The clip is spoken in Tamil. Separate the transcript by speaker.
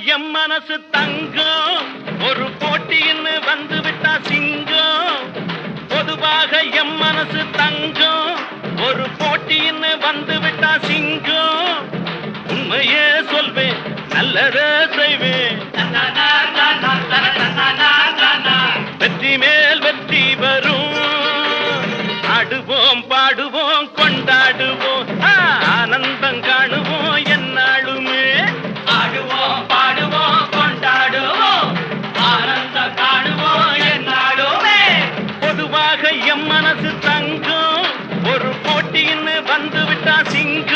Speaker 1: எம் மனசு தங்கம் ஒரு போட்டின்னு வந்து விட்டா சிங்கம் பொதுவாக எம் மனசு தங்கம் ஒரு போட்டின்னு வந்து விட்டா சிங்கம் உண்மையே சொல்வேன் நல்லதே செய்வேன் வெற்றி மேல் வெற்றி வரும் ஆடுவோம் பாடுவோம் கொண்டாடுவோம் ஆனந்தம் காணுவோம் என்னாலுமே
Speaker 2: ஆடுவோம் பாடுவோம் கொண்டாடுவோம் ஆனந்தம் காணுவோம் என்னாலுமே
Speaker 1: பொதுவாக எம் மனசு தங்கம் ஒரு போட்டின்னு வந்து விட்டா சிங்கம்